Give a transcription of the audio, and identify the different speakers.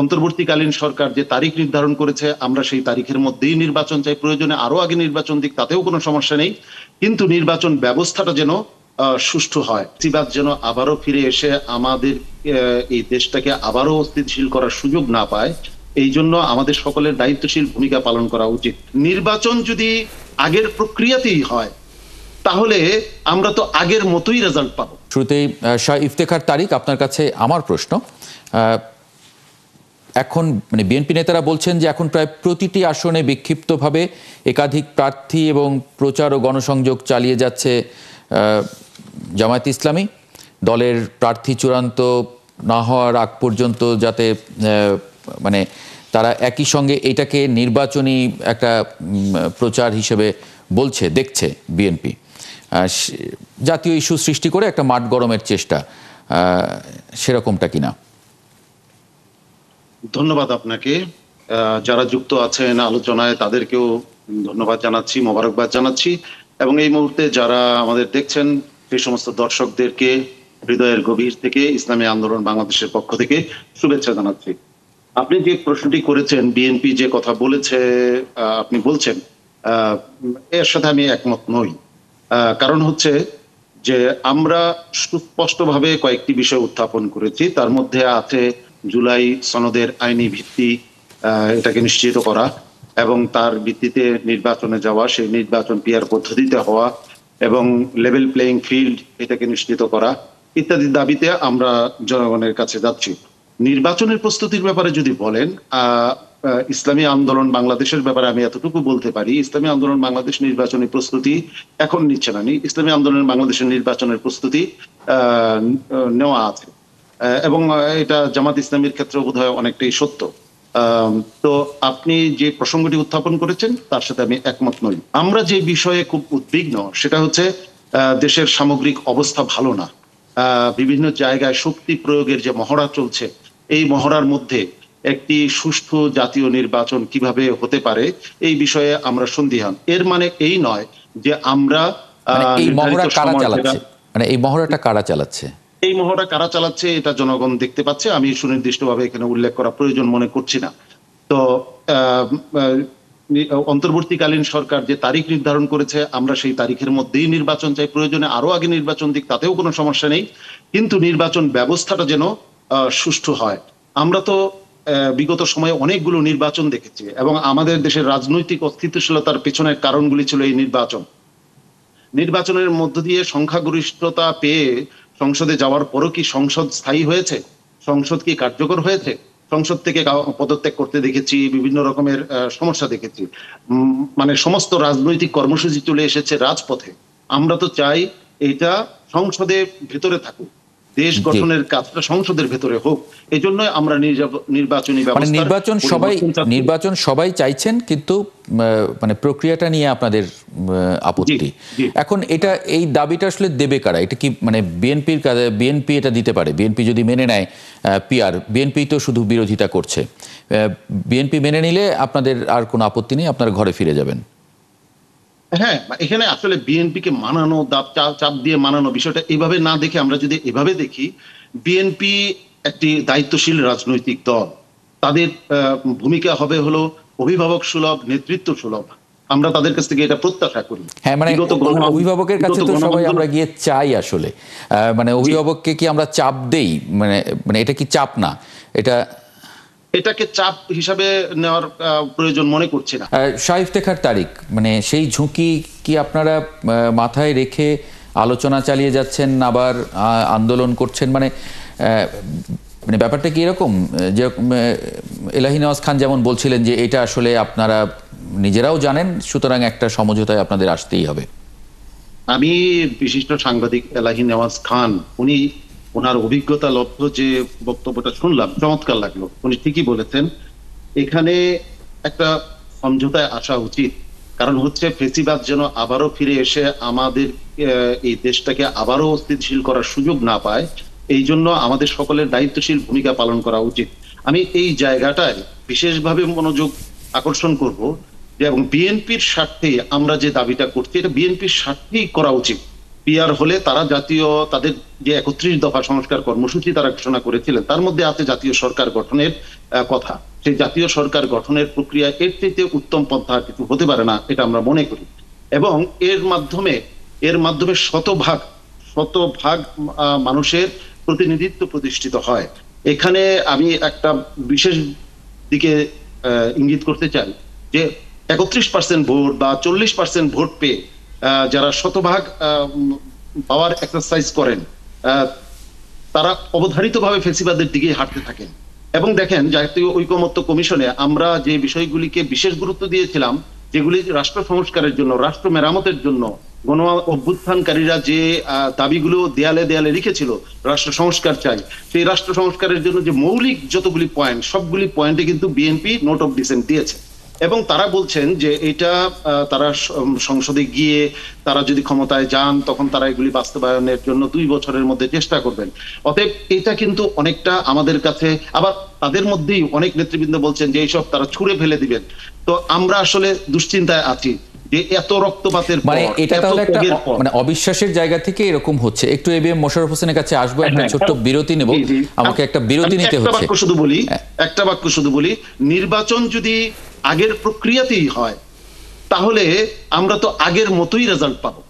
Speaker 1: অন্তর্বর্তীকালীন সরকার যে তারিখ নির্ধারণ করেছে আমরা সেই তারিখের মধ্যেই নির্বাচন চাই, প্রয়োজনে আরো আগে নির্বাচন দিক, তাতেও কোনো সমস্যা নেই, কিন্তু নির্বাচন ব্যবস্থাটা যেন সুষ্ঠু হয়। ফ্যাসিবাদ যেন আবারও ফিরে এসে আমাদের এই দেশটাকে আবারও অস্থিতিশীল করার সুযোগ না পায়, এই জন্য আমাদের সকলের দায়িত্বশীল ভূমিকা পালন করা উচিত। নির্বাচন যদি আগের প্রক্রিয়াতেই হয় তাহলে আমরা তো আগের মতোই রেজাল্ট পাবো।
Speaker 2: শুরুতেই শাহ ইফতেখার তারিক, আপনার কাছে আমার প্রশ্ন, এখন মানে বিএনপি নেতারা বলছেন যে এখন প্রায় প্রতিটি আসনে বিক্ষিপ্তভাবে একাধিক প্রার্থী এবং প্রচার ও গণসংযোগ চালিয়ে যাচ্ছে জামায়াত ইসলামী। দলের প্রার্থী চূড়ান্ত না হওয়ার আগ পর্যন্ত যাতে মানে তারা একই সঙ্গে এটাকে নির্বাচনী একটা প্রচার হিসেবে বলছে, দেখছে বিএনপি, জাতীয় ইস্যু সৃষ্টি করে একটা মাঠ গরমের চেষ্টা, সেরকমটা কিনা?
Speaker 1: ধন্যবাদ আপনাকে। যারা যুক্ত আছেন আলোচনায় তাদেরকেও ধন্যবাদ জানাচ্ছি, মোবারকবাদ জানাচ্ছি, এবং এই মুহূর্তে যারা আমাদের দেখছেন সেই সমস্ত দর্শকদেরকে হৃদয়ের গভীর থেকে ইসলামী আন্দোলন বাংলাদেশের পক্ষ থেকে শুভেচ্ছা জানাচ্ছি। আপনি যে প্রশ্নটি করেছেন, বিএনপি যে কথা বলেছে আপনি বলছেন, এর সাথে আমি একমত নই। কারণ হচ্ছে যে আমরা সুস্পষ্টভাবে কয়েকটি বিষয় উত্থাপন করেছি, তার মধ্যে আছে জুলাই সনদের আইনি ভিত্তি এটাকে নিশ্চিত করা এবং তার ভিত্তিতে নির্বাচনে যাওয়া, সেই নির্বাচন পিআর পদ্ধতিতে হওয়া এবং লেভেল প্লেইং ফিল্ড এটাকে নিশ্চিত করা ইত্যাদি দাবিতে আমরা জনগণের কাছে যাচ্ছি। নির্বাচনের প্রস্তুতির ব্যাপারে যদি বলেন, ইসলামী আন্দোলন বাংলাদেশের ব্যাপারে আমি এতটুকু বলতে পারি, ইসলামী আন্দোলন বাংলাদেশ নির্বাচনী প্রস্তুতি এখন নিচ্ছে না। ইসলামী আন্দোলন বাংলাদেশের নির্বাচনের প্রস্তুতি নেওয়া আছে এবং এটা জামাত ইসলামীর ক্ষেত্রে বোধহয় অনেকটাই সত্য। তো আপনি যে প্রসঙ্গটি উত্থাপন করেছেন তার সাথে আমি একমত নই। আমরা যে বিষয়ে খুব উদ্বিগ্ন সেটা হচ্ছে দেশের সামগ্রিক অবস্থা ভালো না। বিভিন্ন জায়গায় শক্তি প্রয়োগের যে মহড়া চলছে, এই মহড়ার মধ্যে একটি সুষ্ঠু জাতীয় নির্বাচন কিভাবে হতে পারে এই বিষয়ে আমরা সন্দিহান। এর মানে এই নয় যে আমরা
Speaker 2: এই মহড়া কারা চালাচ্ছে, মানে এই মহড়াটা কারা চালাচ্ছে,
Speaker 1: এই মহড়া কারা চালাচ্ছে এটা জনগণ দেখতে পাচ্ছে। আমি সুনির্দিষ্টভাবে এখানে উল্লেখ করা প্রয়োজন মনে করছি না। তো অন্তর্বর্তীকালীন সরকার যে তারিখ নির্ধারণ করেছে আমরা সেই তারিখের মধ্যেই নির্বাচন চাই, প্রয়োজনে আরো আগে নির্বাচন দিক, তাতেও কোনো সমস্যা নেই, কিন্তু নির্বাচন ব্যবস্থাটা যেন সুষ্ঠু হয়। আমরা তো বিগত সময়ে অনেকগুলো নির্বাচন দেখেছি এবং আমাদের দেশের রাজনৈতিক অস্থিতিশীলতার পেছনের কারণগুলি ছিল এই নির্বাচন। নির্বাচনের মধ্য দিয়ে সংখ্যাগরিষ্ঠতা পেয়ে সংসদে যাওয়ার পরও কি সংসদ স্থায়ী হয়েছে? সংসদ কি কার্যকর হয়েছে? সংসদ থেকে পদত্যাগ করতে দেখেছি, বিভিন্ন রকমের সমস্যা দেখেছি। মানে সমস্ত রাজনৈতিক কর্মসূচি চলে এসেছে রাজপথে। আমরা তো চাই এটা সংসদে ভেতরে থাকুক, দেশ গঠনের কাজটা সংসদের ভেতরে হোক। এই জন্য আমরা নির্বাচনী ব্যবস্থা,
Speaker 2: নির্বাচন সবাই চাইছেন, কিন্তু মানে প্রক্রিয়াটা নিয়ে আপনাদের আপত্তি। এখন এটা এই দাবিটা আসলে দেবে কারা? এটা কি মানে বিএনপি এটা দিতে পারে? বিএনপি যদি মেনে নেয় পিআর, বিএনপি তো শুধু বিরোধিতা করছে, বিএনপি মেনে নিলে আপনাদের আর কোনো আপত্তি নেই, আপনারা ঘরে ফিরে যাবেন?
Speaker 1: হ্যাঁ, এখানে আসলে বিএনপিকে মানানো, চাপ দিয়ে মানানো বিষয়টা এভাবে না দেখে আমরা যদি এভাবে দেখি, বিএনপি একটি দায়িত্বশীল রাজনৈতিক দল, তাদের ভূমিকা হবে হলো অভিভাবক সুলভ, নেতৃত্ব সুলভ। আমরা তাদের কাছ থেকে এটা প্রত্যাশা করি।
Speaker 2: হ্যাঁ, মানে অভিভাবকের কাছে তো সবাই আমরা গিয়ে চাই আসলে, মানে অভিভাবককে কি আমরা চাপ দেই? মানে এটা কি চাপ না,
Speaker 1: এটাকে চাপ হিসাবে নেওয়ার প্রয়োজন মনে করছি না।
Speaker 2: শাহ ইফতেখার তারিক, মানে সেই ঝুঁকি কি আপনারা মাথায় রেখে আলোচনা চালিয়ে যাচ্ছেন, আবার আন্দোলন করছেন? মানে ব্যাপারটা কি এরকম যে এলাহি নেওয়াজ খান যেমন বলছিলেন যে এটা আসলে আপনারা নিজেরাও জানেন, সুতরাং একটা সমঝোতায় আপনাদের আসতেই হবে?
Speaker 1: আমি বিশিষ্ট সাংবাদিক এলাহি নেওয়াজ খান, ওনার অভিজ্ঞতা লব্ধ যে বক্তব্যটা শুনলাম চমৎকার লাগলো। উনি ঠিকই বলেছেন, এখানে একটা সমঝোতায় আসা উচিত। কারণ হচ্ছে ফেসিবাদ যেন আবারও ফিরে এসে আমাদের এই দেশটাকে আবারও অস্থিতিশীল করার সুযোগ না পায়, এই জন্য আমাদের সকলের দায়িত্বশীল ভূমিকা পালন করা উচিত। আমি এই জায়গাটায় বিশেষভাবে মনোযোগ আকর্ষণ করব যে এবং বিএনপির স্বার্থে আমরা যে দাবিটা করছি এটা বিএনপির স্বার্থেই করা উচিত। পিআর হলে তারা তাদের যে 31 দফা সংস্কার কর্মসূচি তারা ঘোষণা করেছিলেন, তার মধ্যে আছে জাতীয় সরকার গঠনের কথা। সেই জাতীয় সরকার গঠনের প্রক্রিয়া এর চাইতে উত্তম পন্থা কিছু হতে পারে না, এটা আমরা মনে করি। এবং এর মাধ্যমে শতভাগ মানুষের প্রতিনিধিত্ব প্রতিষ্ঠিত হয়। এখানে আমি একটা বিশেষ দিকে ইঙ্গিত করতে চাই যে 31% ভোট বা 40% ভোট পেয়ে যারা শতভাগ পাওয়ার এক্সারসাইজ করেন, তারা অবধারিতভাবে ফ্যাসিবাদের দিকে হাঁটতে থাকেন। এবং দেখেন, জাতীয় ঐকমত্য কমিশনে আমরা যে বিষয়গুলিকে বিশেষ গুরুত্ব দিয়েছিলাম, যেগুলি রাষ্ট্র সংস্কারের জন্য, রাষ্ট্র মেরামতের জন্য গণ অভ্যুত্থানকারীরা যে দাবিগুলো দেয়ালে দেয়ালে লিখেছিল, রাষ্ট্র সংস্কার চাই, সেই রাষ্ট্র সংস্কারের জন্য যে মৌলিক যতগুলি পয়েন্ট, সবগুলি পয়েন্টে কিন্তু বিএনপি নোট অফ ডিসেন্ট দিয়েছে। এবং তারা বলছেন যে এটা তারা সংসদে গিয়ে তারা যদি ক্ষমতায় যান তখন তারা এগুলি বাস্তবায়নের জন্য 2 বছরের মধ্যে চেষ্টা করবেন। অতএব এটা কিন্তু অনেকটা আমাদের কাছে, আবার তাদের মধ্যেই অনেক নেতৃবৃন্দ বলছেন যে এইসব তারা ছুঁড়ে ফেলে দিবেন। তো আমরা আসলে দুশ্চিন্তায় আছি যে এত রক্তপাতের পর,
Speaker 2: মানে এটা তাহলে একটা
Speaker 1: ত্যাগের পর,
Speaker 2: মানে অবিশ্বাসের জায়গা থেকে এরকম হচ্ছে। একটু এবিএম মোশাররফ হোসেনের কাছে আসবো, একটা ছোট্ট বিরতি নেব, আমাকে একটা বিরতি নিতে হচ্ছে।
Speaker 1: একটা বাক্য শুধু বলি, নির্বাচন যদি আগের প্রক্রিয়াতেই হয় তাহলে আমরা তো আগের মতোই রেজাল্ট পাবো।